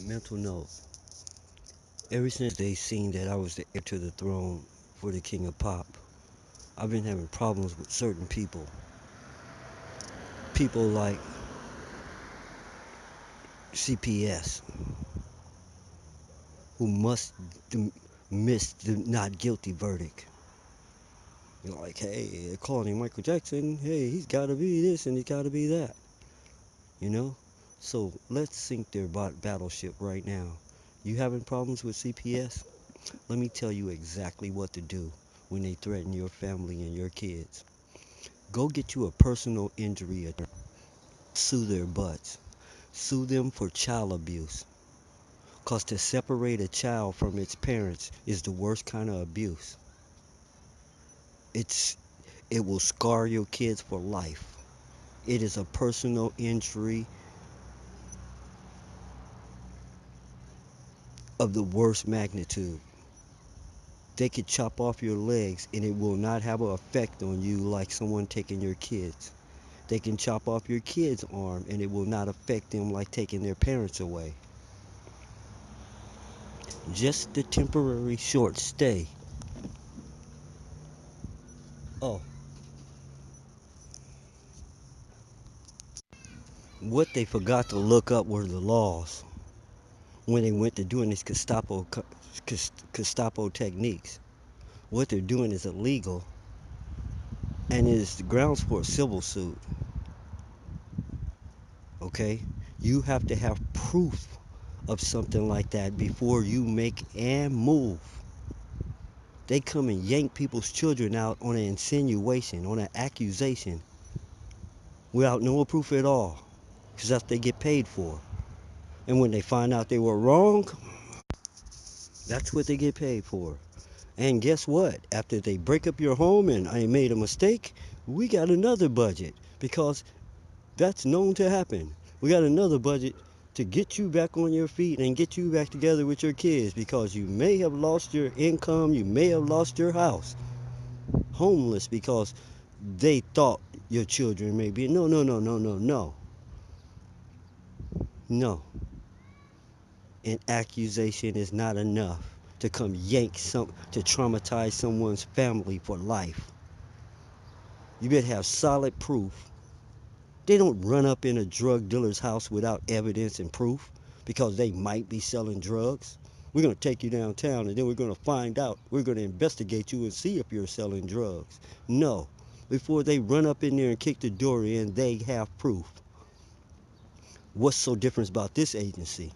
Mental note. Ever since they seen that I was the heir to the throne for the king of pop, I've been having problems with certain people. People like CPS, who must miss the not guilty verdict. You're like, hey, they're calling him Michael Jackson. Hey, he's got to be this and he's got to be that. You know? So let's sink their battleship right now. You having problems with CPS? Let me tell you exactly what to do when they threaten your family and your kids. Go get you a personal injury attorney. Sue their butts. Sue them for child abuse. Cause to separate a child from its parents is the worst kind of abuse. It's it will scar your kids for life. It is a personal injury of the worst magnitude. They could chop off your legs and it will not have an effect on you like someone taking your kids. They can chop off your kid's arm and it will not affect them like taking their parents away. Just the temporary short stay. Oh, what they forgot to look up were the laws when they went to doing these Gestapo techniques. What they're doing is illegal and is the grounds for a civil suit. Okay, you have to have proof of something like that before you make and move. They come and yank people's children out on an insinuation, on an accusation, without no proof at all, because that's what they get paid for. And when they find out they were wrong, that's what they get paid for. And guess what? After they break up your home and I made a mistake, we got another budget because that's known to happen. We got another budget to get you back on your feet and get you back together with your kids because you may have lost your income, you may have lost your house. Homeless because they thought your children may be. No, no, no, no, no, no. No. An accusation is not enough to come to traumatize someone's family for life. You better have solid proof. They don't run up in a drug dealer's house without evidence and proof because they might be selling drugs. We're going to take you downtown and then we're going to find out. We're going to investigate you and see if you're selling drugs. No. Before they run up in there and kick the door in, they have proof. What's so different about this agency?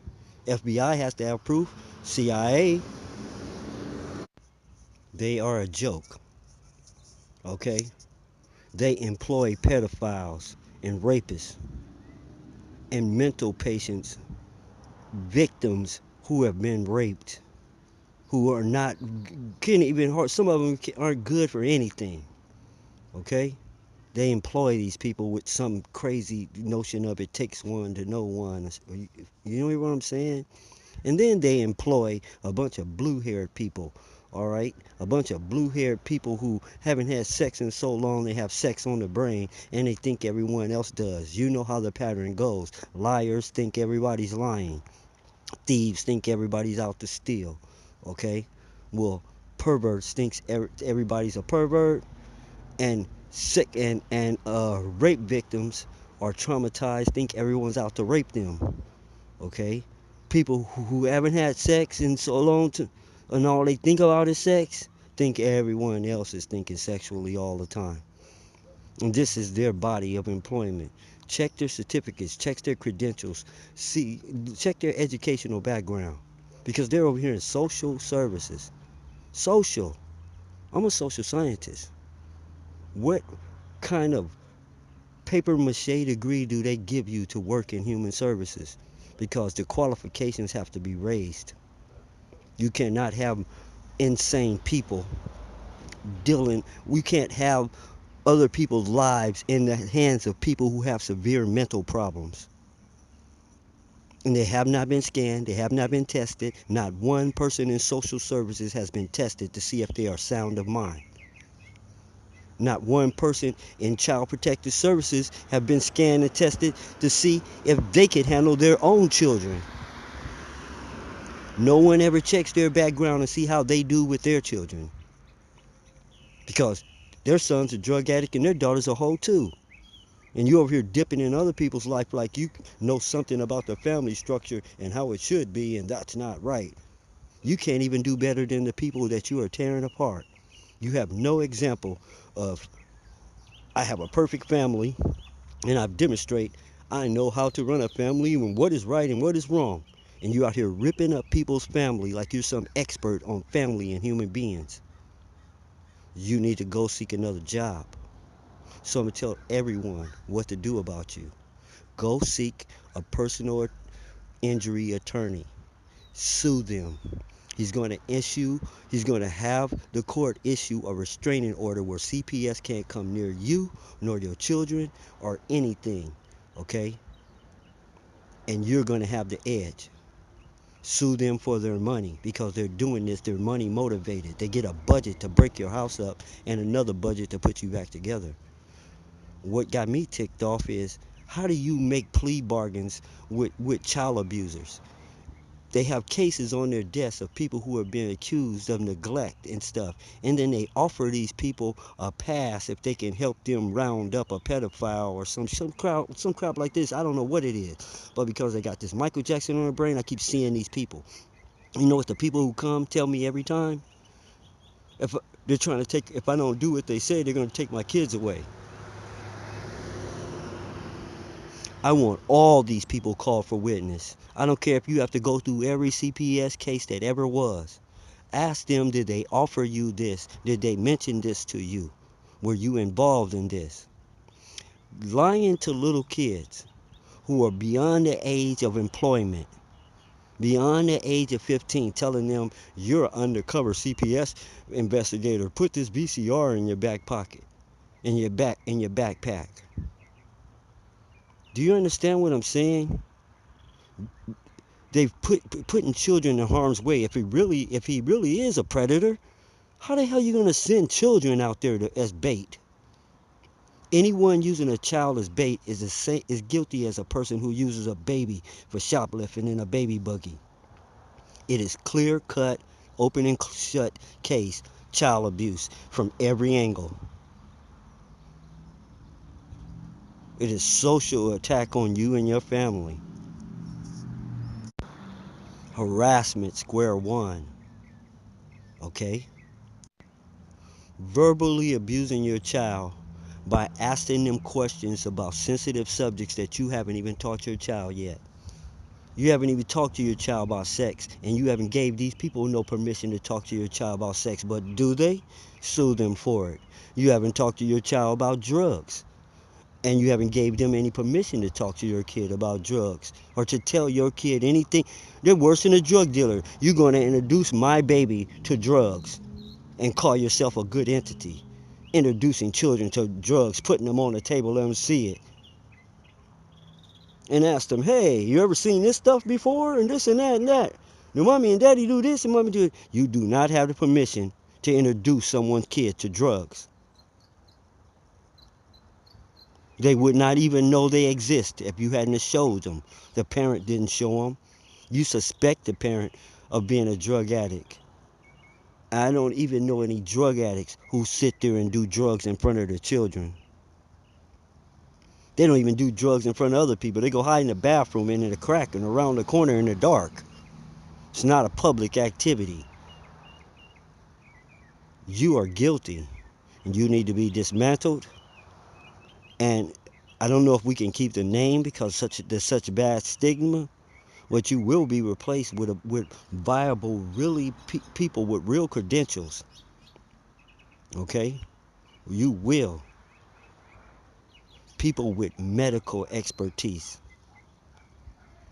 FBI has to have proof. CIA, they are a joke. Okay? They employ pedophiles and rapists and mental patients, victims who have been raped, who are not, can't even hurt. Some of them aren't good for anything. Okay? They employ these people with some crazy notion of it takes one to know one. You know what I'm saying? And then they employ a bunch of blue-haired people, all right? A bunch of blue-haired people who haven't had sex in so long they have sex on the brain and they think everyone else does. You know how the pattern goes. Liars think everybody's lying. Thieves think everybody's out to steal, okay? Well, perverts thinks everybody's a pervert, and sick and rape victims are traumatized, think everyone's out to rape them, okay? People who haven't had sex in so long and all they think about is sex, think everyone else is thinking sexually all the time. And this is their body of employment. Check their certificates, check their credentials, see, check their educational background. Because they're over here in social services. Social. I'm a social scientist. What kind of paper mache degree do they give you to work in human services? Because the qualifications have to be raised. You cannot have insane people dealing, we can't have other people's lives in the hands of people who have severe mental problems. And they have not been scanned, they have not been tested. Not one person in social services has been tested to see if they are sound of mind. Not one person in child protective services have been scanned and tested to see if they can handle their own children. No one ever checks their background and see how they do with their children, because their son's a drug addict and their daughter's a hoe too. And you over here dipping in other people's life like you know something about the family structure and how it should be, and that's not right. You can't even do better than the people that you are tearing apart. You have no example of, I have a perfect family and I've demonstrate I know how to run a family and what is right and what is wrong. And you out here ripping up people's family like you're some expert on family and human beings. You need to go seek another job. So I'm gonna tell everyone what to do about you. Go seek a personal injury attorney. Sue them. He's going to he's going to have the court issue a restraining order where CPS can't come near you, nor your children, or anything. Okay? And you're going to have the edge. Sue them for their money because they're doing this, they're money motivated. They get a budget to break your house up and another budget to put you back together. What got me ticked off is, how do you make plea bargains with child abusers? They have cases on their desks of people who are being accused of neglect and stuff, and then they offer these people a pass if they can help them round up a pedophile or some crap like this. I don't know what it is, but because they got this Michael Jackson on their brain, I keep seeing these people. You know what the people who come tell me every time? If they're trying to take, if I don't do what they say, they're going to take my kids away. I want all these people called for witness. I don't care if you have to go through every CPS case that ever was. Ask them, did they offer you this? Did they mention this to you? Were you involved in this? Lying to little kids who are beyond the age of employment, beyond the age of 15, telling them you're an undercover CPS investigator. Put this VCR in your back pocket, in your backpack. Do you understand what I'm saying? They've putting children in harm's way. If he really is a predator, how the hell are you gonna send children out there as bait? Anyone using a child as bait is guilty as a person who uses a baby for shoplifting in a baby buggy. It is clear cut, open and shut case child abuse from every angle. It is social attack on you and your family. Harassment square one. Okay? Verbally abusing your child by asking them questions about sensitive subjects that you haven't even taught your child yet. You haven't even talked to your child about sex, and you haven't gave these people no permission to talk to your child about sex, but do they? Sue them for it. You haven't talked to your child about drugs, and you haven't gave them any permission to talk to your kid about drugs or to tell your kid anything. They're worse than a drug dealer. You're going to introduce my baby to drugs and call yourself a good entity, introducing children to drugs, putting them on the table, let them see it, and ask them, hey, you ever seen this stuff before, and this and that and that? Now, mommy and daddy do this and mommy do it. You do not have the permission to introduce someone's kid to drugs. They would not even know they exist if you hadn't showed them. The parent didn't show them. You suspect the parent of being a drug addict. I don't even know any drug addicts who sit there and do drugs in front of their children. They don't even do drugs in front of other people. They go hide in the bathroom and in the crack and around the corner in the dark. It's not a public activity. You are guilty and you need to be dismantled. And I don't know if we can keep the name because there's such bad stigma, but you will be replaced with viable, really people with real credentials. Okay? You will. People with medical expertise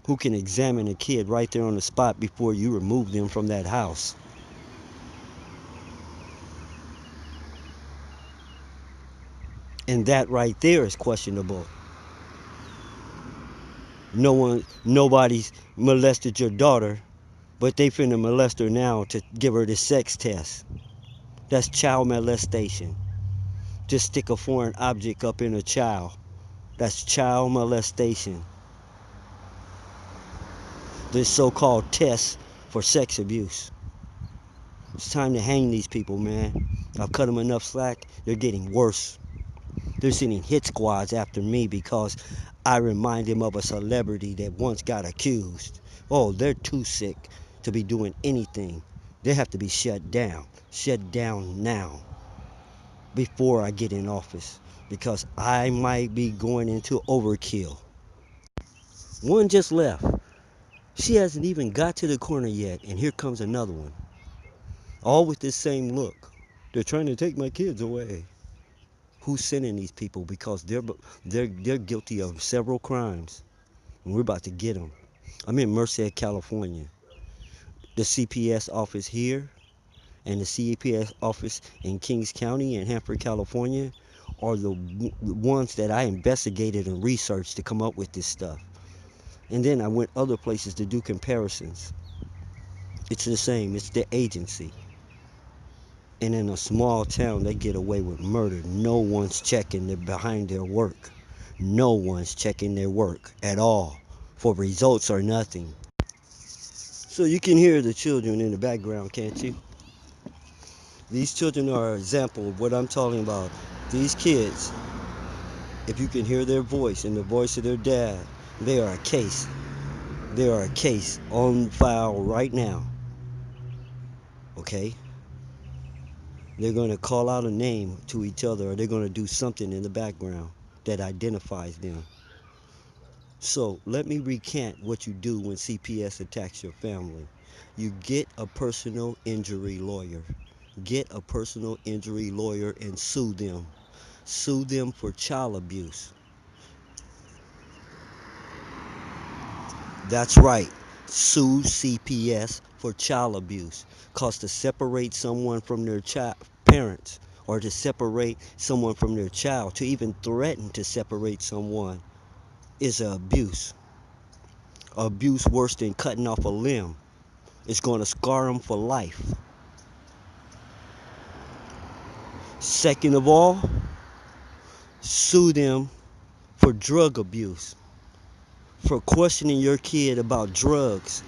who can examine a kid right there on the spot before you remove them from that house. And that right there is questionable. Nobody's molested your daughter, but they finna molest her now to give her the sex test. That's child molestation. Just stick a foreign object up in a child. That's child molestation. This so-called test for sex abuse. It's time to hang these people, man. I've cut them enough slack. They're getting worse. They're sending hit squads after me because I remind them of a celebrity that once got accused. Oh, they're too sick to be doing anything. They have to be shut down. Shut down now before I get in office because I might be going into overkill. One just left. She hasn't even got to the corner yet, and here comes another one. All with this same look. They're trying to take my kids away. Who's sending these people? Because they're guilty of several crimes, and we're about to get them. I'm in Merced, California. The CPS office here and the CPS office in Kings County in Hanford, California, are the ones that I investigated and researched to come up with this stuff. And then I went other places to do comparisons. It's the same. It's the agency. And in a small town, they get away with murder. No one's checking behind their work. No one's checking their work at all for results or nothing. So you can hear the children in the background, can't you? These children are an example of what I'm talking about. These kids, if you can hear their voice and the voice of their dad, they are a case. They are a case on file right now. Okay? They're going to call out a name to each other, or they're going to do something in the background that identifies them. So let me recant what you do when CPS attacks your family. You get a personal injury lawyer. Get a personal injury lawyer and sue them. Sue them for child abuse. That's right. Sue CPS for child abuse. Cause to separate someone from their parents, or to separate someone from their child, to even threaten to separate someone, is an abuse. Abuse worse than cutting off a limb. It's going to scar them for life. Second of all, sue them for drug abuse, for questioning your kid about drugs,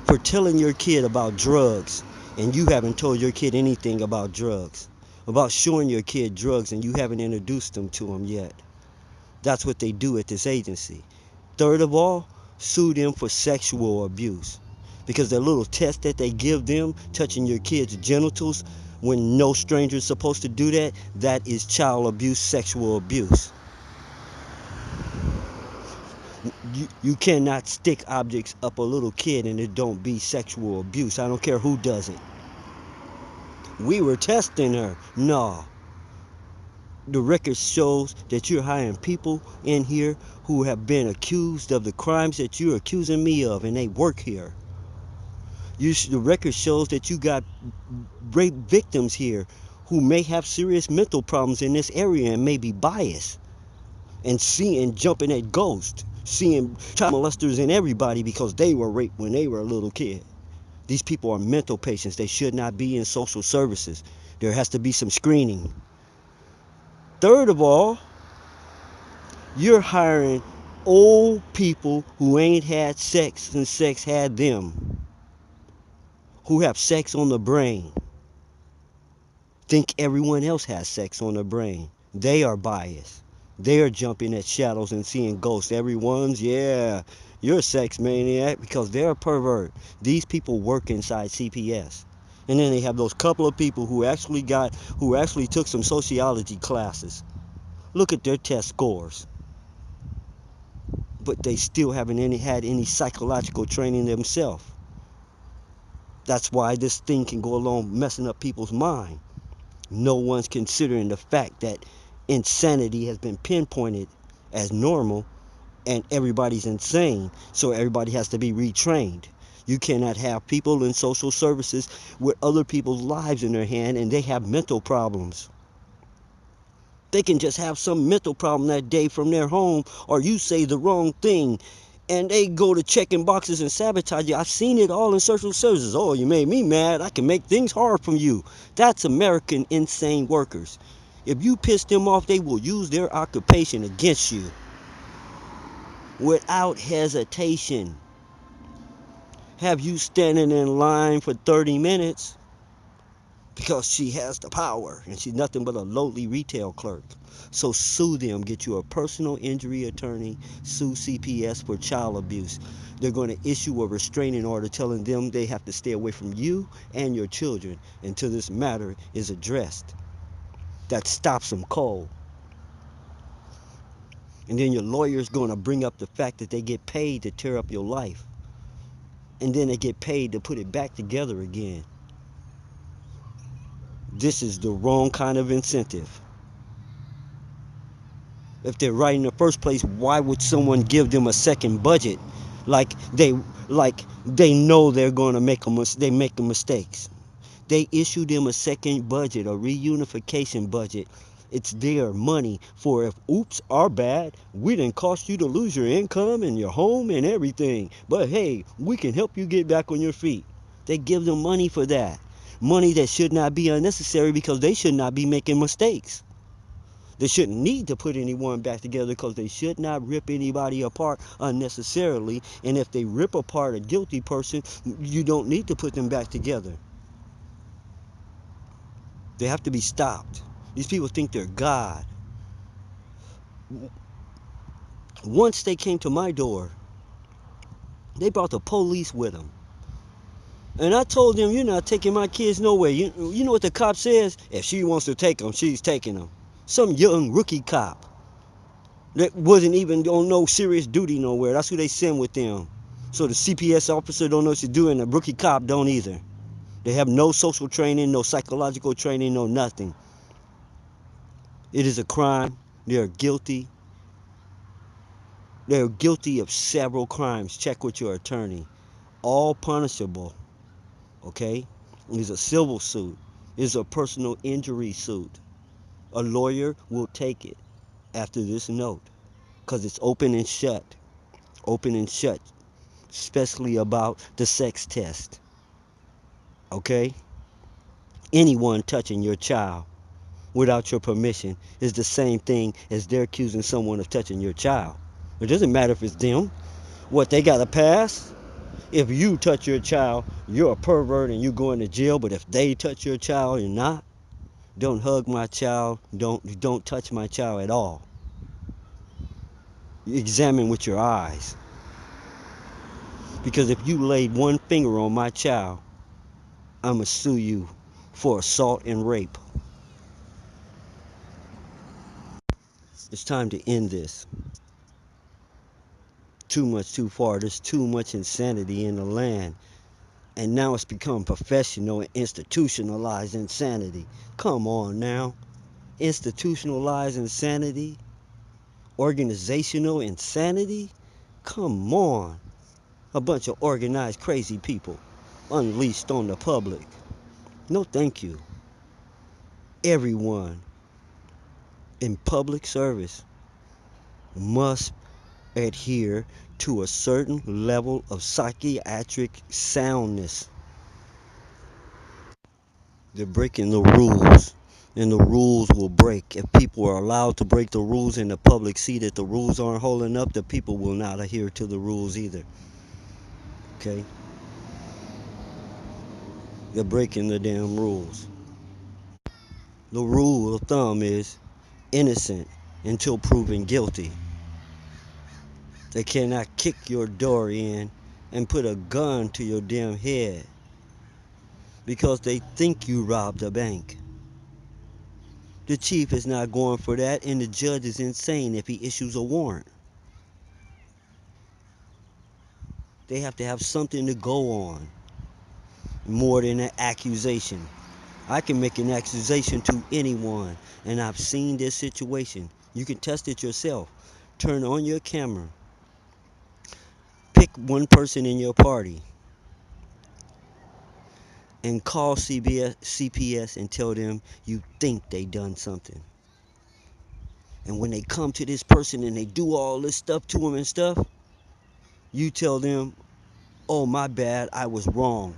for telling your kid about drugs and you haven't told your kid anything about drugs, about showing your kid drugs and you haven't introduced them to them yet. That's what they do at this agency. Third of all, sue them for sexual abuse, because that little test that they give them, touching your kid's genitals when no stranger is supposed to do that, that is child abuse, sexual abuse. You cannot stick objects up a little kid and it don't be sexual abuse. I don't care who does it. We were testing her. No. The record shows that you're hiring people in here who have been accused of the crimes that you're accusing me of, and they work here. The record shows that you got rape victims here who may have serious mental problems in this area and may be biased and jumping at ghosts, seeing child molesters in everybody because they were raped when they were a little kid. These people are mental patients. They should not be in social services. There has to be some screening. Third of all, you're hiring old people who ain't had sex since sex had them, who have sex on the brain, think everyone else has sex on the brain. They are biased. They are jumping at shadows and seeing ghosts. Everyone's, yeah, you're a sex maniac, because they're a pervert. These people work inside CPS. And then they have those couple of people who actually took some sociology classes. Look at their test scores. But they still haven't had any psychological training themselves. That's why this thing can go along messing up people's mind. No one's considering the fact that insanity has been pinpointed as normal and everybody's insane, so everybody has to be retrained. You cannot have people in social services with other people's lives in their hand and they have mental problems. They can just have some mental problem that day from their home, or you say the wrong thing and they go to checking boxes and sabotage you. I've seen it all in social services. Oh, you made me mad. I can make things hard from you. That's American insane workers. If you piss them off, they will use their occupation against you without hesitation. have you standing in line for 30 minutes because she has the power and she's nothing but a lowly retail clerk. So sue them, get you a personal injury attorney, sue CPS for child abuse. They're going to issue a restraining order telling them they have to stay away from you and your children until this matter is addressed. That stops them cold. And then your lawyer's going to bring up the fact that they get paid to tear up your life. And then they get paid to put it back together again. This is the wrong kind of incentive. If they're right in the first place, why would someone give them a second budget? Like they like they know they're going to they make mistakes. They issue them a second budget, a reunification budget. It's their money for if oops are bad, we didn't cost you to lose your income and your home and everything. But hey, we can help you get back on your feet. They give them money for that. Money that should not be unnecessary because they should not be making mistakes. They shouldn't need to put anyone back together because they should not rip anybody apart unnecessarily. And if they rip apart a guilty person, you don't need to put them back together. They have to be stopped. These people think they're God. Once they came to my door, they brought the police with them. And I told them, you're not taking my kids nowhere. You know what the cop says? If she wants to take them, she's taking them. Some young rookie cop that wasn't even on no serious duty nowhere. That's who they send with them. So the CPS officer don't know what to do, and the rookie cop don't either. They have no social training, no psychological training, no nothing. It is a crime. They're guilty. They're guilty of several crimes. Check with your attorney. All punishable. Okay? It's a civil suit. It's a personal injury suit. A lawyer will take it after this note because it's open and shut. Open and shut. Especially about the sex test. Okay? Anyone touching your child without your permission is the same thing as they're accusing someone of touching your child. It doesn't matter if it's them. What, they got a pass? If you touch your child, you're a pervert and you're going to jail. But if they touch your child, you're not. Don't hug my child. Don't touch my child at all. Examine with your eyes. Because if you laid one finger on my child, I'm going to sue you for assault and rape. It's time to end this. Too much, too far. There's too much insanity in the land. And now it's become professional and institutionalized insanity. Come on now. Institutionalized insanity? Organizational insanity? Come on. A bunch of organized crazy people unleashed on the public. No thank you. Everyone in public service must adhere to a certain level of psychiatric soundness. They're breaking the rules, and the rules will break. If people are allowed to break the rules and the public see that the rules aren't holding up, the people will not adhere to the rules either. Okay? They're breaking the damn rules. The rule of thumb is innocent until proven guilty. They cannot kick your door in and put a gun to your damn head because they think you robbed a bank. The chief is not going for that, and the judge is insane if he issues a warrant. They have to have something to go on more than an accusation. I can make an accusation to anyone, and I've seen this situation. You can test it yourself. Turn on your camera. Pick one person in your party and call CPS and tell them you think they done something. And when they come to this person and they do all this stuff to them and stuff, you tell them, oh, my bad, I was wrong.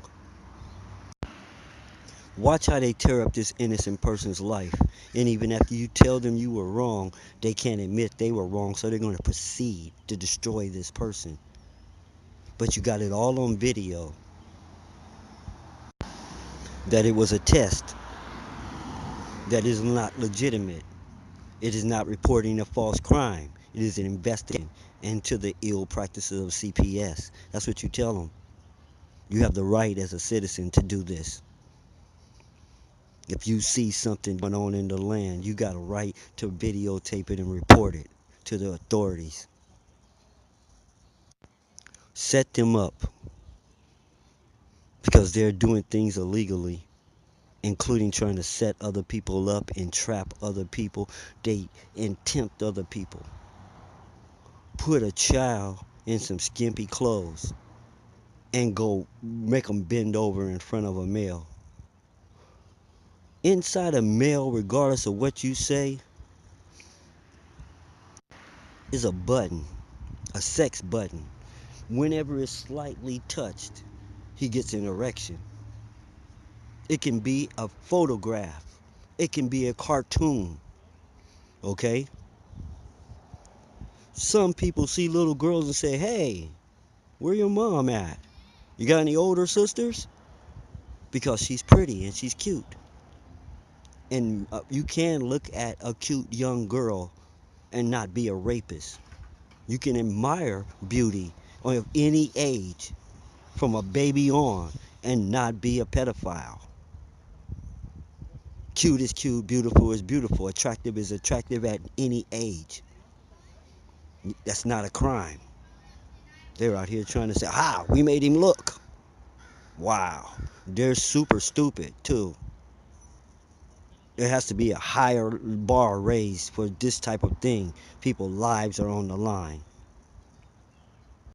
Watch how they tear up this innocent person's life. And even after you tell them you were wrong, they can't admit they were wrong, so they're going to proceed to destroy this person. but you got it all on video that it was a test that is not legitimate. It is not reporting a false crime. It is an investigation into the ill practices of CPS. That's what you tell them. You have the right as a citizen to do this. If you see something going on in the land, you got a right to videotape it and report it to the authorities. Set them up because they're doing things illegally, including trying to set other people up and trap other people. They tempt other people. Put a child in some skimpy clothes and go make them bend over in front of a male. Inside a male, regardless of what you say, is a button, a sex button. Whenever it's slightly touched, he gets an erection. It can be a photograph. It can be a cartoon. Okay? Some people see little girls and say, hey, where your mom at? You got any older sisters? Because she's pretty and she's cute. And you can look at a cute young girl and not be a rapist. You can admire beauty of any age, from a baby on, and not be a pedophile. Cute is cute, beautiful is beautiful, attractive is attractive at any age. That's not a crime. They're out here trying to say, ah, we made him look. Wow. They're super stupid, too. There has to be a higher bar raised for this type of thing. People's lives are on the line.